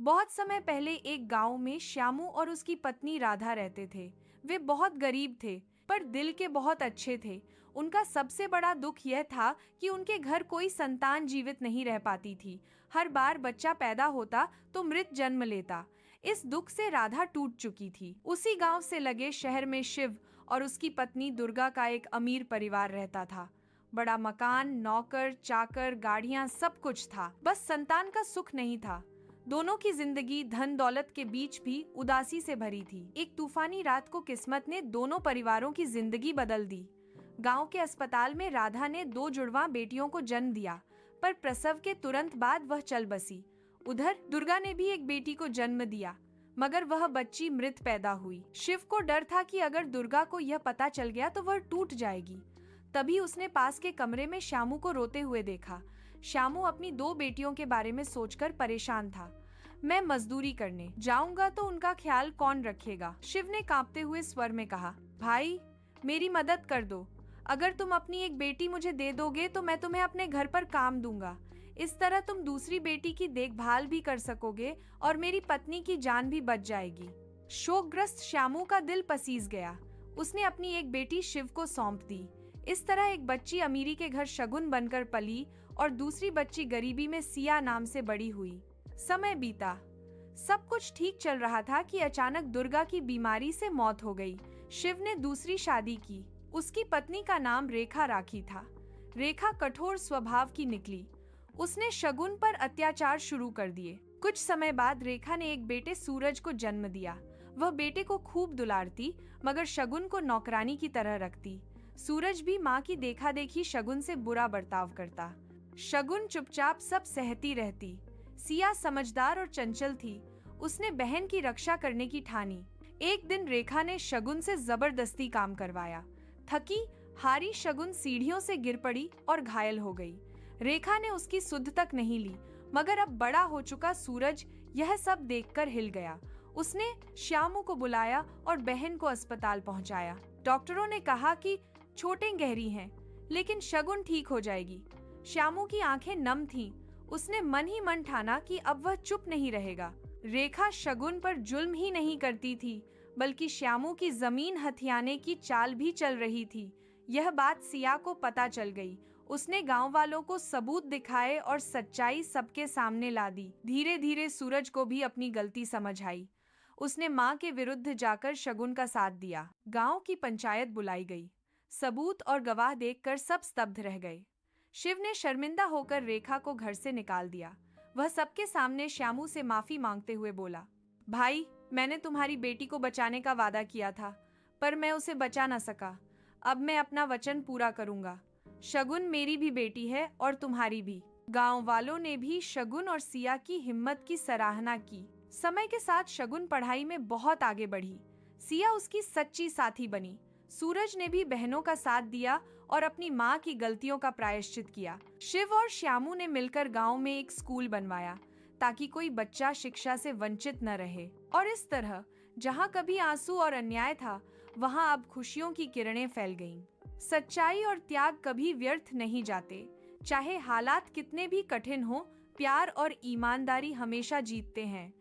बहुत समय पहले एक गांव में श्यामू और उसकी पत्नी राधा रहते थे। वे बहुत गरीब थे, पर दिल के बहुत अच्छे थे। उनका सबसे बड़ा दुख यह था कि उनके घर कोई संतान जीवित नहीं रह पाती थी। हर बार बच्चा पैदा होता तो मृत जन्म लेता। इस दुख से राधा टूट चुकी थी। उसी गांव से लगे शहर में शिव और उसकी पत्नी दुर्गा का एक अमीर परिवार रहता था। बड़ा मकान, नौकर, चाकर, गाड़ियां, सब कुछ था, बस संतान का सुख नहीं था। दोनों की जिंदगी धन दौलत के बीच भी उदासी से भरी थी। एक तूफानी रात को किस्मत ने दोनों परिवारों की जिंदगी बदल दी। गांव के अस्पताल में राधा ने 2 जुड़वा बेटियों को जन्म दिया, पर प्रसव के तुरंत बाद वह चल बसी। उधर दुर्गा ने भी एक बेटी को जन्म दिया, मगर वह बच्ची मृत पैदा हुई। शिव को डर था कि अगर दुर्गा को यह पता चल गया तो वह टूट जाएगी। तभी उसने पास के कमरे में श्यामू को रोते हुए देखा। श्यामू अपनी 2 बेटियों के बारे में सोचकर परेशान था। मैं मजदूरी करने जाऊंगा तो उनका ख्याल कौन रखेगा? शिव ने कांपते हुए स्वर में कहा। भाई, मेरी मदद कर दो। अगर तुम अपनी एक बेटी मुझे दे दोगे तो मैं तुम्हें अपने घर पर काम दूंगा। इस तरह तुम दूसरी बेटी की देखभाल भी कर सकोगे और मेरी पत्नी की जान भी बच जाएगी। शोकग्रस्त श्यामू का दिल पसीज गया। उसने अपनी एक बेटी शिव को सौंप दी। इस तरह एक बच्ची अमीरी के घर शगुन बनकर पली और दूसरी बच्ची गरीबी में सिया नाम से बड़ी हुई। समय बीता, सब कुछ ठीक चल रहा था कि अचानक दुर्गा की बीमारी से मौत हो गई। शिव ने दूसरी शादी की। उसकी पत्नी का नाम रेखा राखी था। रेखा कठोर स्वभाव की निकली। उसने शगुन पर अत्याचार शुरू कर दिए। कुछ समय बाद रेखा ने एक बेटे सूरज को जन्म दिया। वह बेटे को खूब दुलारती, मगर शगुन को नौकरानी की तरह रखती। सूरज भी माँ की देखा देखी शगुन से बुरा बर्ताव करता। शगुन चुपचाप सब सहती रहती। सिया समझदार और चंचल थी। उसने बहन की रक्षा करने की ठानी। एक दिन रेखा ने शगुन से जबरदस्ती काम करवाया। थकी हारी शगुन सीढ़ियों से गिर पड़ी और घायल हो गई। रेखा ने उसकी सुध तक नहीं ली, मगर अब बड़ा हो चुका सूरज यह सब देखकर हिल गया। उसने श्यामू को बुलाया और बहन को अस्पताल पहुंचाया। डॉक्टरों ने कहा कि चोटें गहरी हैं, लेकिन शगुन ठीक हो जाएगी। श्यामू की आंखें नम थीं। उसने मन ही मन ठाना कि अब वह चुप नहीं रहेगा। रेखा शगुन पर जुल्म ही नहीं करती थी, बल्कि श्यामू की जमीन हथियाने की चाल भी चल रही थी। यह बात सिया को पता चल गई। उसने गांव वालों को सबूत दिखाए और सच्चाई सबके सामने ला दी। धीरे धीरे सूरज को भी अपनी गलती समझ आई। उसने मां के विरुद्ध जाकर शगुन का साथ दिया। गांव की पंचायत बुलाई गई। सबूत और गवाह देखकर सब स्तब्ध रह गए। शिव ने शर्मिंदा होकर रेखा को घर से निकाल दिया। वह सबके सामने श्यामू से माफी मांगते हुए बोला, भाई, मैंने तुम्हारी बेटी को बचाने का वादा किया था, पर मैं उसे बचा न सका। अब मैं अपना वचन पूरा करूंगा। शगुन मेरी भी बेटी है और तुम्हारी भी। गांव वालों ने भी शगुन और सिया की हिम्मत की सराहना की। समय के साथ शगुन पढ़ाई में बहुत आगे बढ़ी। सिया उसकी सच्ची साथी बनी। सूरज ने भी बहनों का साथ दिया और अपनी माँ की गलतियों का प्रायश्चित किया। शिव और श्यामू ने मिलकर गांव में एक स्कूल बनवाया, ताकि कोई बच्चा शिक्षा से वंचित न रहे। और इस तरह जहाँ कभी आंसू और अन्याय था, वहाँ अब खुशियों की किरणें फैल गईं। सच्चाई और त्याग कभी व्यर्थ नहीं जाते। चाहे हालात कितने भी कठिन हो, प्यार और ईमानदारी हमेशा जीतते हैं।